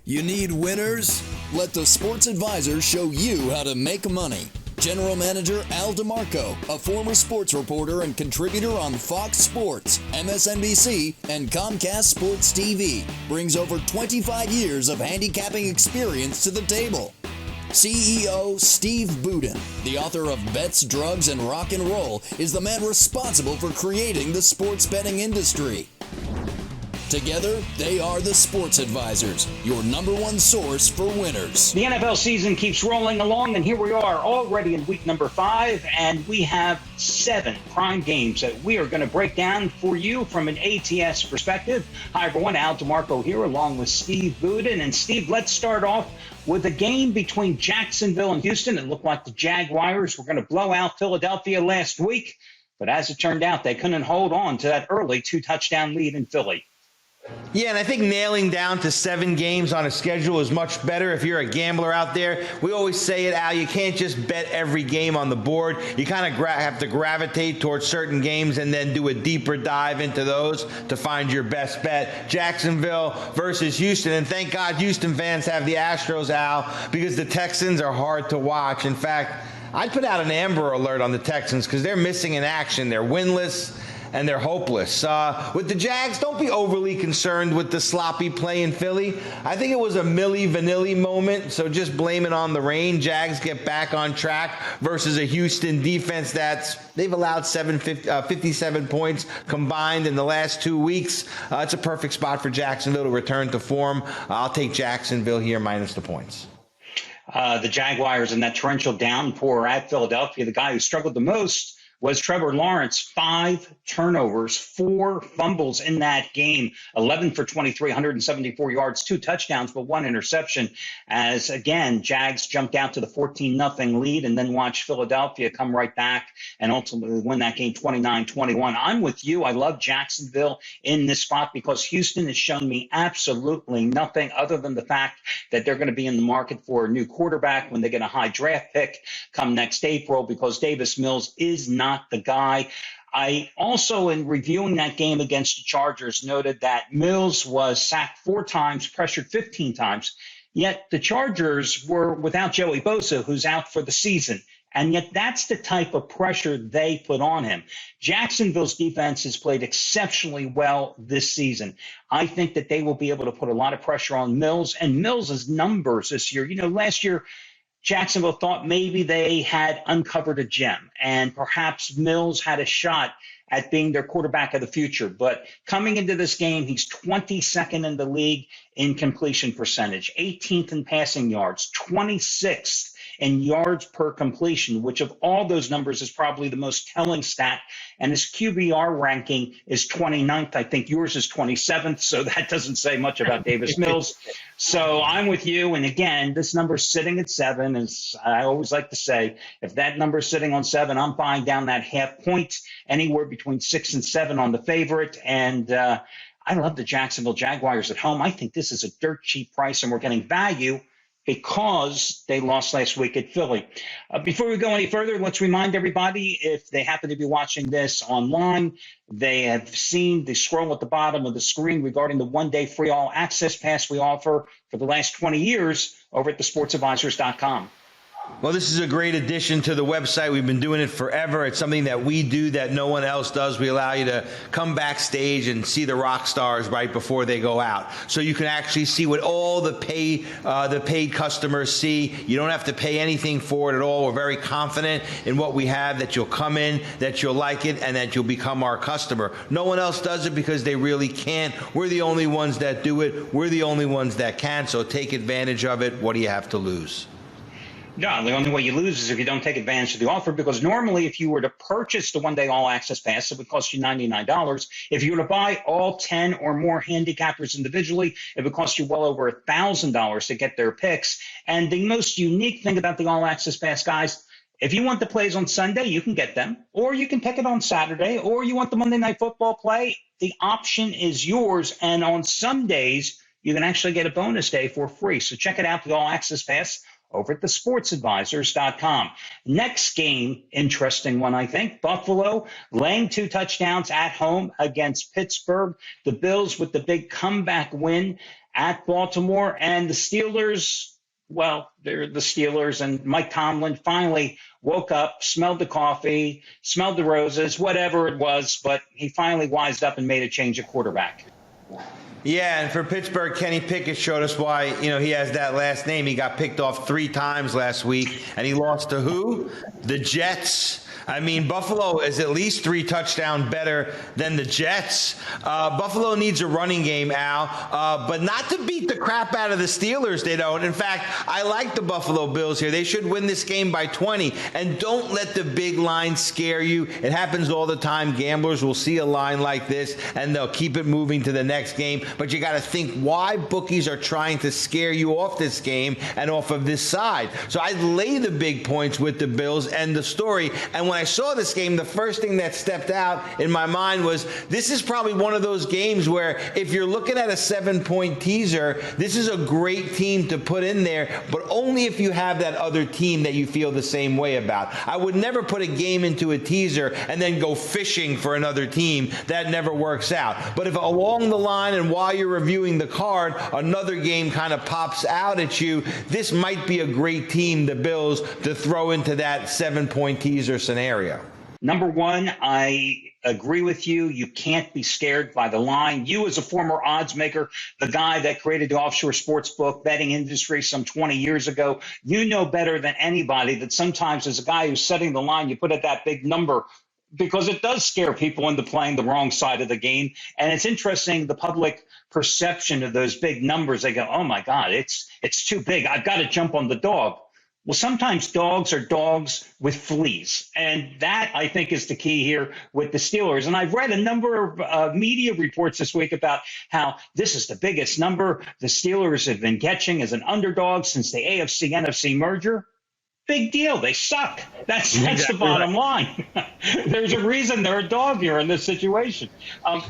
You need winners? Let the Sports Advisor show you how to make money. General Manager Al DeMarco, a former sports reporter and contributor on Fox Sports, MSNBC, and Comcast Sports TV, brings over 25 years of handicapping experience to the table. CEO Steve Budin, the author of Bets, Drugs, and Rock and Roll, is the man responsible for creating the sports betting industry. Together, they are the Sports Advisors, your number one source for winners. The NFL season keeps rolling along, and here we are already in week number 5, and we have 7 prime games that we are going to break down for you from an ATS perspective. Hi, everyone. Al DeMarco here, along with Steve Budin. And Steve, let's start off with a game between Jacksonville and Houston. It looked like the Jaguars were going to blow out Philadelphia last week, but as it turned out, they couldn't hold on to that early 2-touchdown lead in Philly. Yeah, and I think nailing down to 7 games on a schedule is much better if you're a gambler out there. We always say it, Al, you can't just bet every game on the board. You kind of have to gravitate towards certain games and then do a deeper dive into those to find your best bet. Jacksonville versus Houston, and thank God Houston fans have the Astros, Al, because the Texans are hard to watch. In fact, I'd put out an Amber Alert on the Texans because they're missing in action. They're winless and they're hopeless. With the Jags, don't be overly concerned with the sloppy play in Philly. I think it was a Milli Vanilli moment, so just blame it on the rain. Jags get back on track versus a Houston defense they've allowed 57 points combined in the last 2 weeks. It's a perfect spot for Jacksonville to return to form. I'll take Jacksonville here minus the points. The Jaguars in that torrential downpour at Philadelphia, the guy who struggled the most was Trevor Lawrence. 5 turnovers, 4 fumbles in that game, 11 for 23, 174 yards, 2 touchdowns, but 1 interception. As, again, Jags jumped out to the 14-0 lead and then watched Philadelphia come right back and ultimately win that game 29-21. I'm with you. I love Jacksonville in this spot because Houston has shown me absolutely nothing other than the fact that they're going to be in the market for a new quarterback when they get a high draft pick come next April, because Davis Mills is not the guy. I also, in reviewing that game against the Chargers, noted that Mills was sacked 4 times, pressured 15 times, yet the Chargers were without Joey Bosa, who's out for the season. And yet that's the type of pressure they put on him. Jacksonville's defense has played exceptionally well this season. I think that they will be able to put a lot of pressure on Mills, and Mills's numbers this year. You know, last year, Jacksonville thought maybe they had uncovered a gem, and perhaps Mills had a shot at being their quarterback of the future. But coming into this game, he's 22nd in the league in completion percentage, 18th in passing yards, 26th in yards per completion, which of all those numbers is probably the most telling stat. And his QBR ranking is 29th. I think yours is 27th, so that doesn't say much about Davis Mills. So I'm with you. And again, this number's sitting at 7. As I always like to say, if that number's sitting on 7, I'm buying down that half point, anywhere between 6 and 7 on the favorite. And I love the Jacksonville Jaguars at home. I think this is a dirt cheap price, and we're getting value because they lost last week at Philly. Before we go any further, let's remind everybody, if they happen to be watching this online, they have seen the scroll at the bottom of the screen regarding the one-day free all-access pass we offer for the last 20 years over at thesportsadvisors.com. Well, this is a great addition to the website. We've been doing it forever. It's something that we do that no one else does. We allow you to come backstage and see the rock stars right before they go out. So you can actually see what all the paid customers see. You don't have to pay anything for it at all. We're very confident in what we have, that you'll come in, that you'll like it, and that you'll become our customer. No one else does it because they really can't. We're the only ones that do it. We're the only ones that can. So take advantage of it. What do you have to lose? No, the only way you lose is if you don't take advantage of the offer, because normally if you were to purchase the one-day all-access pass, it would cost you $99. If you were to buy all 10 or more handicappers individually, it would cost you well over $1,000 to get their picks. And the most unique thing about the all-access pass, guys, if you want the plays on Sunday, you can get them, or you can pick it on Saturday, or you want the Monday Night Football play, the option is yours. And on some days, you can actually get a bonus day for free. So check it out, the all-access pass, over at thesportsadvisors.com. Next game, interesting one, I think. Buffalo laying 2 touchdowns at home against Pittsburgh. The Bills with the big comeback win at Baltimore. And the Steelers, well, they're the Steelers, and Mike Tomlin finally woke up, smelled the coffee, smelled the roses, whatever it was, but he finally wised up and made a change at quarterback. Yeah, and for Pittsburgh, Kenny Pickett showed us why, he has that last name. He got picked off 3 times last week, and he lost to who? The Jets. I mean, Buffalo is at least 3 touchdowns better than the Jets. Buffalo needs a running game, Al, but not to beat the crap out of the Steelers, they don't. In fact, I like the Buffalo Bills here. They should win this game by 20, and don't let the big line scare you. It happens all the time. Gamblers will see a line like this, and they'll keep it moving to the next game, but you got to think why bookies are trying to scare you off this game and off of this side. So I'd lay the big points with the Bills and the story, and when I saw this game, the first thing that stepped out in my mind was this is probably one of those games where if you're looking at a 7-point teaser, this is a great team to put in there, but only if you have that other team that you feel the same way about. I would never put a game into a teaser and then go fishing for another team. That never works out. But if along the line and while you're reviewing the card, another game kind of pops out at you, this might be a great team, the Bills, to throw into that 7-point teaser scenario. Number one, I agree with you. You can't be scared by the line. You, as a former odds maker, the guy that created the offshore sports book betting industry some 20 years ago, you know better than anybody that sometimes as a guy who's setting the line, you put at that big number because it does scare people into playing the wrong side of the game. And it's interesting, the public perception of those big numbers. They go, oh, my God, it's too big. I've got to jump on the dog. Well, sometimes dogs are dogs with fleas. And that, I think, is the key here with the Steelers. And I've read a number of media reports this week about how this is the biggest number the Steelers have been catching as an underdog since the AFC-NFC merger. Big deal. They suck. That's the bottom line. There's a reason they're a dog here in this situation.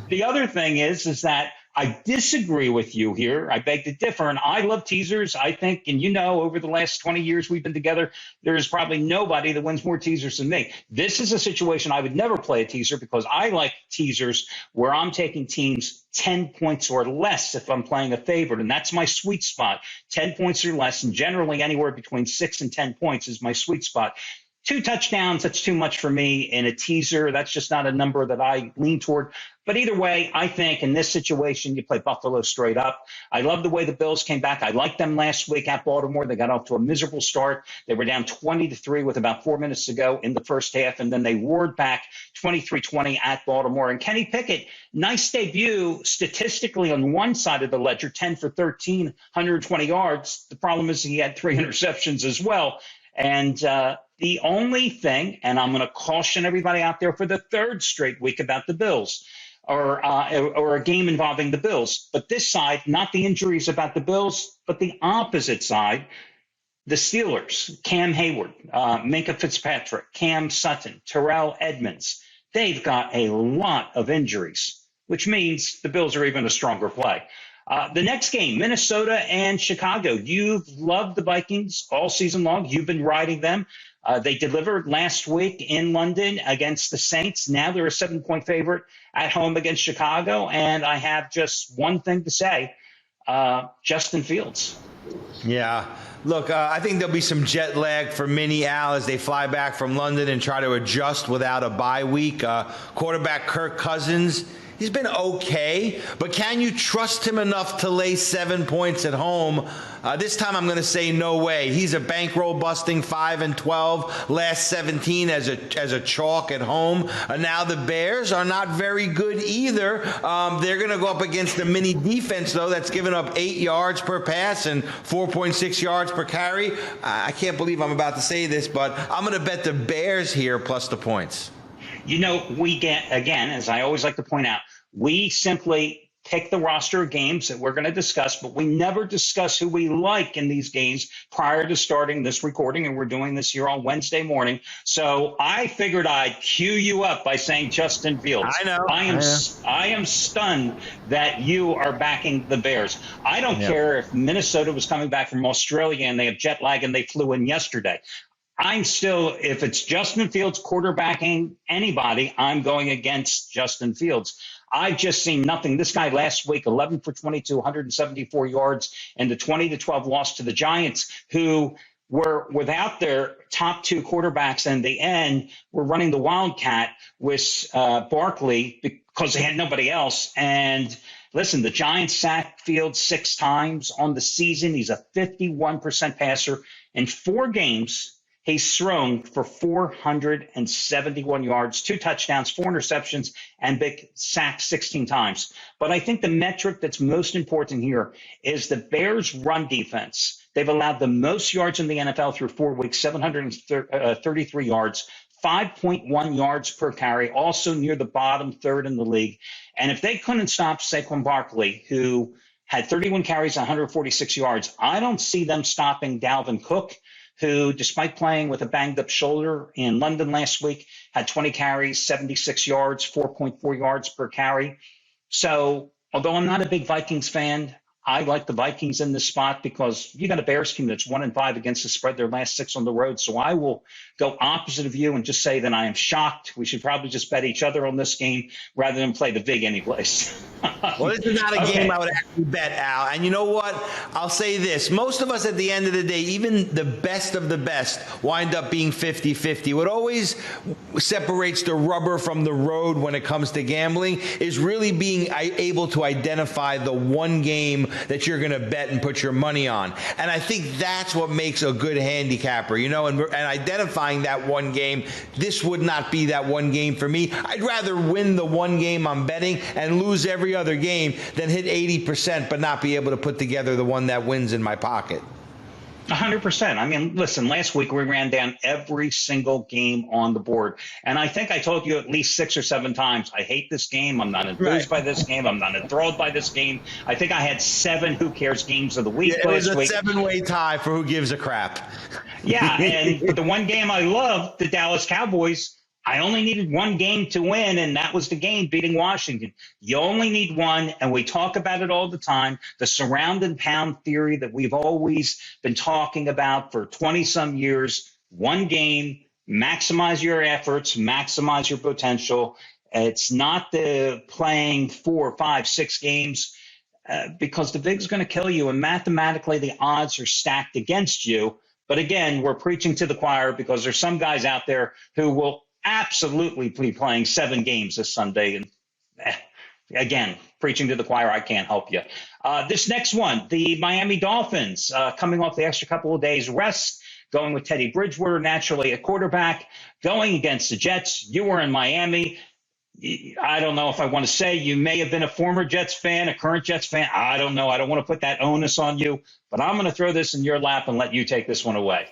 The other thing is that I disagree with you here. I beg to differ. And I love teasers. I think, and over the last 20 years we've been together, there's probably nobody that wins more teasers than me. This is a situation I would never play a teaser because I like teasers where I'm taking teams 10 points or less if I'm playing a favorite. And that's my sweet spot. 10 points or less. And generally anywhere between 6 and 10 points is my sweet spot. 2 touchdowns, that's too much for me in a teaser. That's just not a number that I lean toward. But either way, I think in this situation, you play Buffalo straight up. I love the way the Bills came back. I liked them last week at Baltimore. They got off to a miserable start. They were down 20-3 with about 4 minutes to go in the first half, and then they roared back 23-20 at Baltimore. And Kenny Pickett, nice debut statistically on one side of the ledger, 10 for 13, 120 yards. The problem is he had 3 interceptions as well. And the only thing, and I'm going to caution everybody out there for the 3rd straight week about the Bills, or a game involving the Bills. But this side, not the injuries about the Bills, but the opposite side, the Steelers, Cam Hayward, Minkah Fitzpatrick, Cam Sutton, Terrell Edmonds. They've got a lot of injuries, which means the Bills are even a stronger play. The next game, Minnesota and Chicago. You've loved the Vikings all season long. You've been riding them. They delivered last week in London against the Saints. Now they're a 7-point favorite at home against Chicago. And I have just one thing to say, Justin Fields. Yeah. Look, I think there'll be some jet lag for Mini Al as they fly back from London and try to adjust without a bye week. Quarterback Kirk Cousins, he's been okay, but can you trust him enough to lay 7 points at home? This time I'm going to say no way. He's a bankroll busting 5-12, last 17 as a chalk at home. Now the Bears are not very good either. They're going to go up against the mini defense though that's given up 8 yards per pass and 4.6 yards per carry. I can't believe I'm about to say this, but I'm going to bet the Bears here plus the points. We get, again, as I always like to point out, we simply pick the roster of games that we're going to discuss, but we never discuss who we like in these games prior to starting this recording, and we're doing this here on Wednesday morning. So I figured I'd cue you up by saying Justin Fields. I know. I am stunned that you are backing the Bears. I don't care if Minnesota was coming back from Australia and they have jet lag and they flew in yesterday. I'm still, if it's Justin Fields quarterbacking anybody, I'm going against Justin Fields. I've just seen nothing. This guy last week, 11 for 22, 174 yards, and the 20-12 loss to the Giants, who were without their top two quarterbacks in the end, were running the Wildcat with Barkley because they had nobody else. And listen, the Giants sacked Fields 6 times on the season. He's a 51% passer. In 4 games, he's thrown for 471 yards, 2 touchdowns, 4 interceptions, and been sacked 16 times. But I think the metric that's most important here is the Bears' run defense. They've allowed the most yards in the NFL through 4 weeks, 733 yards, 5.1 yards per carry, also near the bottom third in the league. And if they couldn't stop Saquon Barkley, who had 31 carries, 146 yards, I don't see them stopping Dalvin Cook, who, despite playing with a banged-up shoulder in London last week, had 20 carries, 76 yards, 4.4 yards per carry. So, although I'm not a big Vikings fan, I like the Vikings in this spot because you got a Bears team that's 1-5 against the spread, their last 6 on the road. So I will go opposite of you and just say that I am shocked. We should probably just bet each other on this game rather than play the vig anyplace. Well, this is not a game I would actually bet, Al. And you know what? I'll say this. Most of us at the end of the day, even the best of the best, wind up being 50-50. What always separates the rubber from the road when it comes to gambling is really being able to identify the one game that you're going to bet and put your money on. And I think that's what makes a good handicapper, you know, and identifying that one game. This would not be that one game for me. I'd rather win the one game I'm betting and lose every other game than hit 80% but not be able to put together the one that wins in my pocket. 100%. I mean, listen, last week we ran down every single game on the board. And I think I told you at least 6 or 7 times, I hate this game. I'm not enthused by this game. I'm not enthralled by this game. I think I had 7 who cares games of the week last week. It was a 7-way tie for who gives a crap. Yeah, and the one game I love, the Dallas Cowboys, I only needed one game to win, and that was the game beating Washington. You only need one, and we talk about it all the time, the surround and pound theory that we've always been talking about for 20-some years. One game, maximize your efforts, maximize your potential. It's not the playing 4, 5, 6 games because the VIG's going to kill you, and mathematically the odds are stacked against you. But again, we're preaching to the choir because there's some guys out there who will absolutely be playing 7 games this Sunday. And again, preaching to the choir, I can't help you. This next one, the Miami Dolphins, coming off the extra couple of days rest, going with Teddy Bridgewater naturally at quarterback, going against the Jets. You were in Miami. I don't know if I want to say you may have been a former Jets fan, a current Jets fan. I don't know. I don't want to put that onus on you, but I'm going to throw this in your lap and let you take this one away.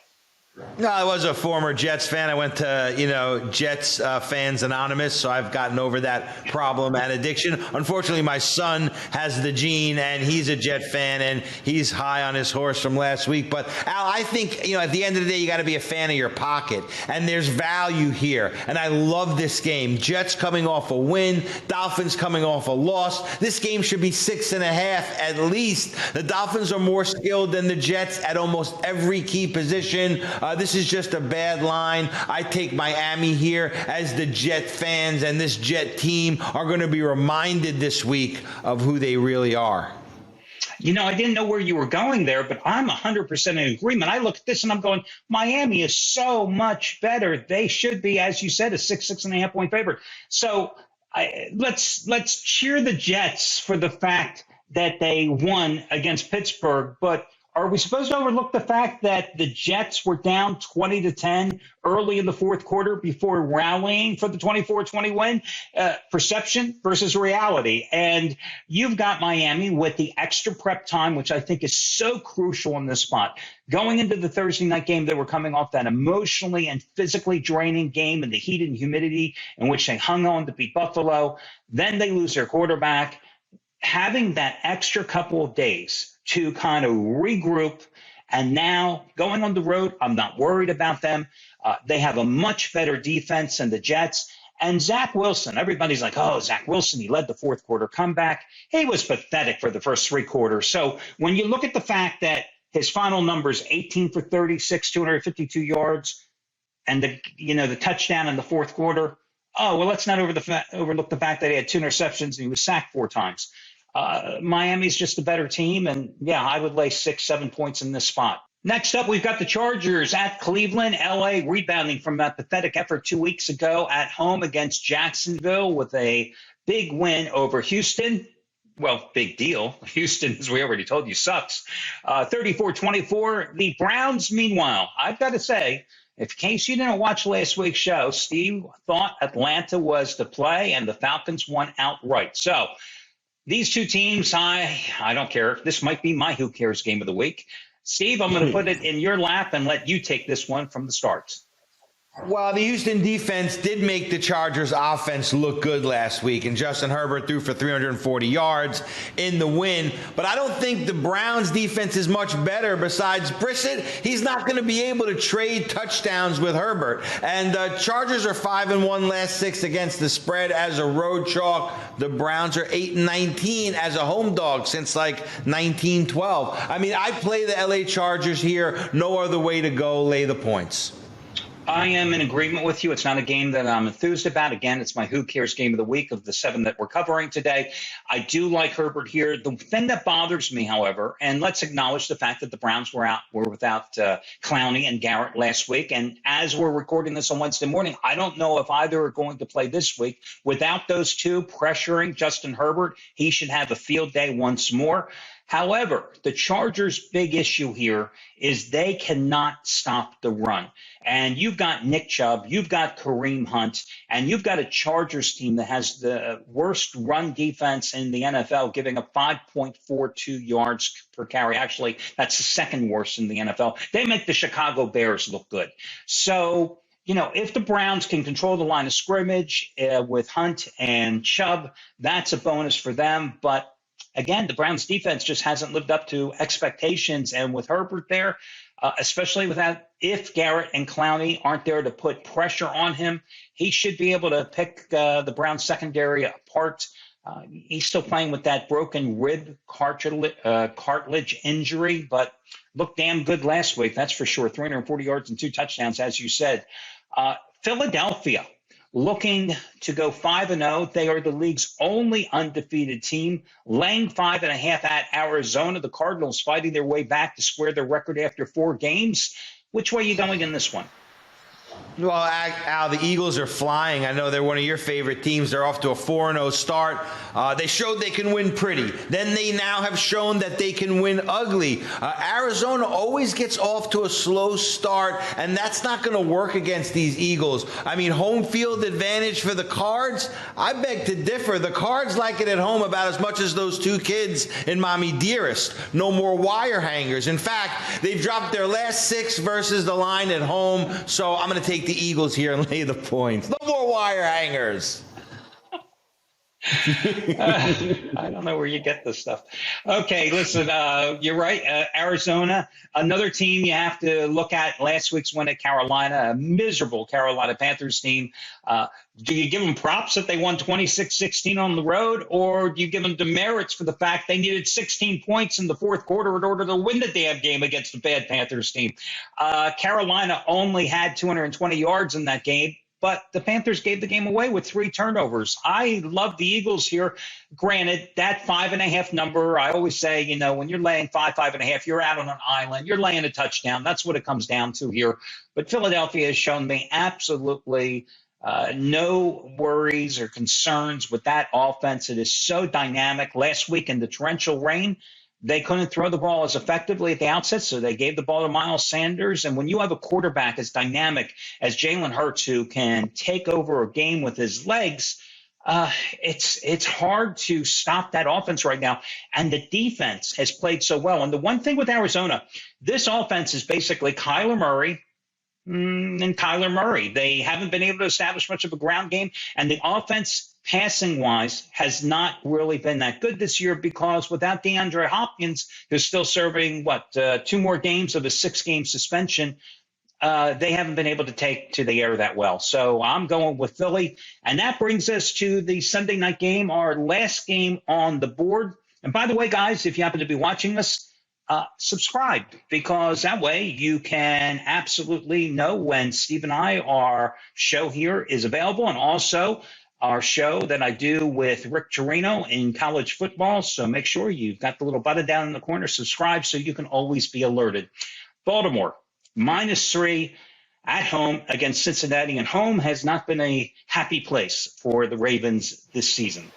No, I was a former Jets fan. I went to, Jets Fans Anonymous, so I've gotten over that problem and addiction. Unfortunately, my son has the gene, and he's a Jet fan, and he's high on his horse from last week. But, Al, I think, at the end of the day, you got to be a fan of your pocket, and there's value here. And I love this game. Jets coming off a win, Dolphins coming off a loss. This game should be 6.5 at least. The Dolphins are more skilled than the Jets at almost every key position. This is just a bad line. I take Miami here as the Jet fans and this Jet team are going to be reminded this week of who they really are. I didn't know where you were going there, but I'm 100% in agreement. I look at this and I'm going, Miami is so much better. They should be, as you said, a 6.5 point favorite. So let's cheer the Jets for the fact that they won against Pittsburgh, but are we supposed to overlook the fact that the Jets were down 20-10 early in the fourth quarter before rallying for the 24-20 win? Perception versus reality. And you've got Miami with the extra prep time, which I think is so crucial in this spot. Going into the Thursday night game, they were coming off that emotionally and physically draining game in the heat and humidity in which they hung on to beat Buffalo. Then they lose their quarterback. having that extra couple of days to kind of regroup, and now going on the road, I'm not worried about them. They have a much better defense than the Jets. And Zach Wilson, everybody's like, oh, Zach Wilson, he led the fourth quarter comeback. He was pathetic for the first three quarters. So when you look at the fact that his final numbers, 18 for 36, 252 yards, and the touchdown in the fourth quarter, oh, well, let's not overlook the fact that he had two interceptions and he was sacked four times. Miami's just a better team, and yeah, I would lay 6-7 points in this spot. Next up, we've got the Chargers at Cleveland. LA rebounding from that pathetic effort 2 weeks ago at home against Jacksonville with a big win over Houston. Well, big deal. Houston, as we already told you, sucks. 34-24. The Browns, meanwhile, I've got to say, in case you didn't watch last week's show, Steve thought Atlanta was the play, and the Falcons won outright. So these two teams, I don't care. This might be my who cares game of the week. Steve, I'm going to put it in your lap and let you take this one from the start. Well, the Houston defense did make the Chargers offense look good last week, and Justin Herbert threw for 340 yards in the win. But I don't think the Browns defense is much better besides Brissett. He's not going to be able to trade touchdowns with Herbert. And Chargers are 5-1 last 6 against the spread as a road chalk. The Browns are 8-19 as a home dog since like 1912. I mean, I play the LA Chargers here. No other way to go. Lay the points. I am in agreement with you. It's not a game that I'm enthused about. Again, it's my who cares game of the week of the 7 that we're covering today. I do like Herbert here. The thing that bothers me, however, and let's acknowledge the fact that the Browns were without Clowney and Garrett last week. And as we're recording this on Wednesday morning, I don't know if either are going to play this week. Without those two pressuring Justin Herbert, he should have a field day once more. However, the Chargers' big issue here is they cannot stop the run. And you've got Nick Chubb, you've got Kareem Hunt, and you've got a Chargers team that has the worst run defense in the NFL, giving up 5.42 yards per carry. Actually, that's the second worst in the NFL. They make the Chicago Bears look good. So, if the Browns can control the line of scrimmage with Hunt and Chubb, that's a bonus for them. But again, the Browns defense just hasn't lived up to expectations. And with Herbert there, especially with that, if Garrett and Clowney aren't there to put pressure on him, he should be able to pick the Browns secondary apart. He's still playing with that broken rib cartilage injury, but looked damn good last week. That's for sure. 340 yards and 2 touchdowns, as you said. Philadelphia, looking to go 5-0. They are the league's only undefeated team, laying 5.5 at Arizona. The Cardinals fighting their way back to square their record after 4 games. Which way are you going in this one? Well, Al, the Eagles are flying. I know they're one of your favorite teams. They're off to a 4-0 start. They showed they can win pretty. Then they now have shown that they can win ugly. Arizona always gets off to a slow start, and that's not going to work against these Eagles. I mean, home field advantage for the Cards? I beg to differ. The Cards like it at home about as much as those 2 kids in Mommy Dearest. No more wire hangers. In fact, they've dropped their last 6 versus the line at home, so I'm going to take the Eagles here and lay the points. No more wire hangers. I don't know where you get this stuff. Okay, listen, you're right. Arizona, another team you have to look at. Last week's win at Carolina, a miserable Carolina Panthers team. Do you give them props that they won 26-16 on the road, or do you give them demerits for the fact they needed 16 points in the fourth quarter in order to win the damn game against the bad Panthers team? Carolina only had 220 yards in that game, but the Panthers gave the game away with 3 turnovers. I love the Eagles here. Granted, that 5.5 number, I always say, when you're laying 5.5, you're out on an island. You're laying a touchdown. That's what it comes down to here. But Philadelphia has shown me absolutely no worries or concerns with that offense. It is so dynamic. Last week in the torrential rain, they couldn't throw the ball as effectively at the outset, so they gave the ball to Miles Sanders. And when you have a quarterback as dynamic as Jalen Hurts, who can take over a game with his legs, it's hard to stop that offense right now. And the defense has played so well. And the one thing with Arizona, this offense is basically Kyler Murray and Kyler Murray. They haven't been able to establish much of a ground game, and the offense passing wise, has not really been that good this year because without DeAndre Hopkins, who's still serving, 2 more games of a 6-game suspension, they haven't been able to take to the air that well. So I'm going with Philly. And that brings us to the Sunday night game, our last game on the board. And by the way, guys, if you happen to be watching us, subscribe, because that way you can absolutely know when Steve and our show here is available, and also our show that I do with Rick Torino in college football. So make sure you've got the little button down in the corner, subscribe, so you can always be alerted. Baltimore, -3 at home against Cincinnati, and home has not been a happy place for the Ravens this season.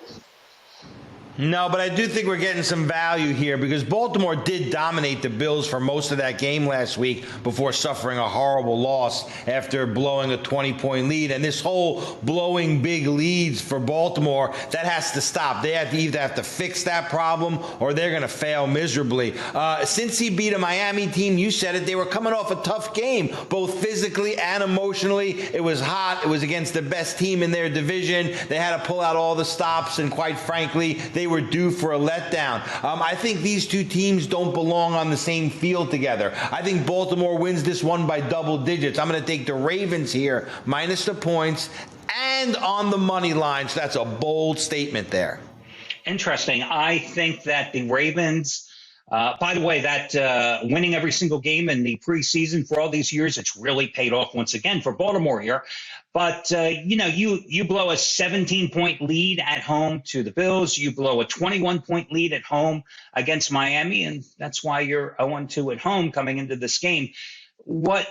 No, but I do think we're getting some value here because Baltimore did dominate the Bills for most of that game last week before suffering a horrible loss after blowing a 20-point lead. And this whole blowing big leads for Baltimore, that has to stop. They either have to fix that problem or they're going to fail miserably. Since he beat a Miami team, you said it, they were coming off a tough game, both physically and emotionally. It was hot. It was against the best team in their division. They had to pull out all the stops, and quite frankly, they were due for a letdown. I think these two teams don't belong on the same field together. I think Baltimore wins this one by double digits. I'm going to take the Ravens here, minus the points, and on the money line. So that's a bold statement there. Interesting. I think that the Ravens, by the way, that winning every single game in the preseason for all these years, it's really paid off once again for Baltimore here. But, you blow a 17-point lead at home to the Bills. You blow a 21-point lead at home against Miami, and that's why you're 0-2 at home coming into this game. What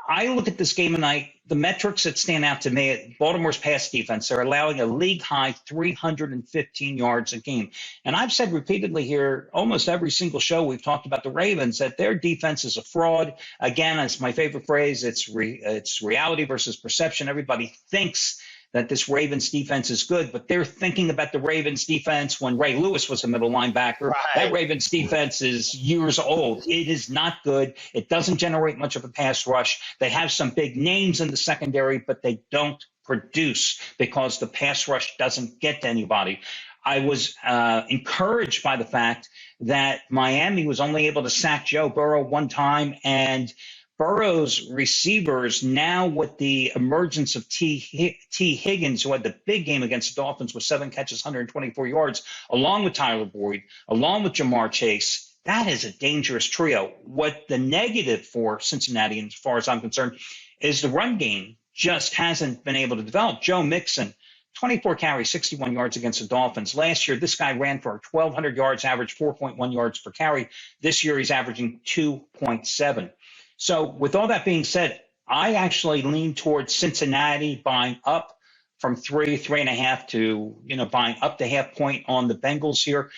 I look at this game and the metrics that stand out to me, Baltimore's pass defense, they're allowing a league-high 315 yards a game. And I've said repeatedly here, almost every single show we've talked about the Ravens, that their defense is a fraud. Again, it's my favorite phrase. It's reality versus perception. Everybody thinks that this Ravens defense is good, but they're thinking about the Ravens defense when Ray Lewis was a middle linebacker. Right. That Ravens defense is years old. It is not good. It doesn't generate much of a pass rush. They have some big names in the secondary, but they don't produce because the pass rush doesn't get to anybody. I was encouraged by the fact that Miami was only able to sack Joe Burrow one time, and Burrow's receivers now, with the emergence of T. Higgins, who had the big game against the Dolphins with 7 catches, 124 yards, along with Tyler Boyd, along with Jamar Chase, that is a dangerous trio. What the negative for Cincinnati, as far as I'm concerned, is the run game just hasn't been able to develop. Joe Mixon, 24 carries, 61 yards against the Dolphins. Last year, this guy ran for 1,200 yards, averaged 4.1 yards per carry. This year, he's averaging 2.7. So with all that being said, I actually lean towards Cincinnati buying up from 3.5 to, buying up to half point on the Bengals here.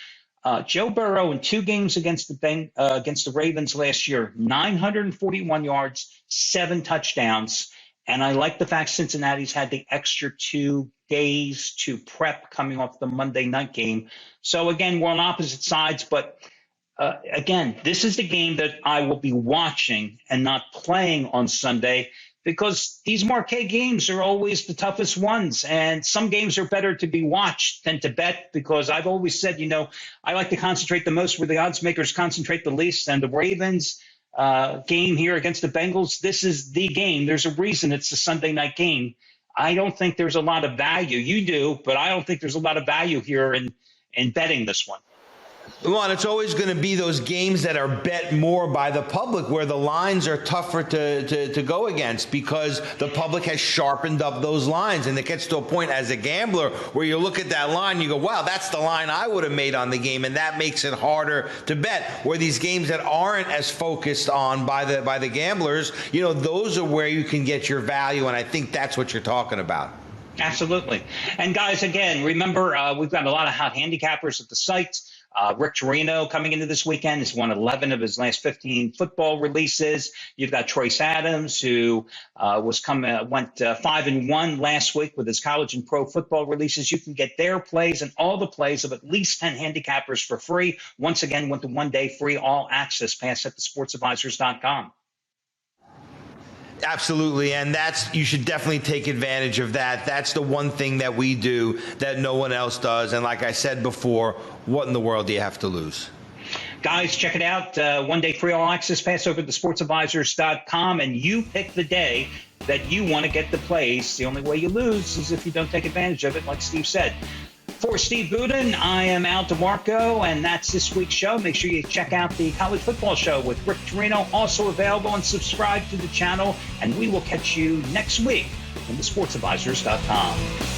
Joe Burrow in 2 games against the Ravens last year, 941 yards, 7 touchdowns. And I like the fact Cincinnati's had the extra 2 days to prep coming off the Monday night game. So again, we're on opposite sides, but again, this is the game that I will be watching and not playing on Sunday, because these marquee games are always the toughest ones. And some games are better to be watched than to bet, because I've always said, I like to concentrate the most where the odds makers concentrate the least. And the Ravens game here against the Bengals, this is the game. There's a reason it's a Sunday night game. I don't think there's a lot of value. You do, but I don't think there's a lot of value here in betting this one. Well, it's always going to be those games that are bet more by the public where the lines are tougher to go against, because the public has sharpened up those lines. And it gets to a point as a gambler where you look at that line, you go, wow, that's the line I would have made on the game. And that makes it harder to bet. Where these games that aren't as focused on by the gamblers, those are where you can get your value. And I think that's what you're talking about. Absolutely. And guys, again, remember, we've got a lot of hot handicappers at the site. Rick Torino coming into this weekend has won 11 of his last 15 football releases. You've got Trace Adams, who went 5-1 last week with his college and pro football releases. You can get their plays and all the plays of at least 10 handicappers for free. Once again, with the 1-day free all access pass at thesportsadvisors.com. Absolutely, and you should definitely take advantage of that. That's the one thing that we do that no one else does. And like I said before, what in the world do you have to lose? Guys, check it out. 1 day free all access pass over to sportsadvisors.com, and you pick the day that you want to get the plays. The only way you lose is if you don't take advantage of it, like Steve said. For Steve Budin, I am Al DeMarco, and that's this week's show. Make sure you check out the College Football Show with Rick Torino, also available, and subscribe to the channel. And we will catch you next week on thesportsadvisors.com.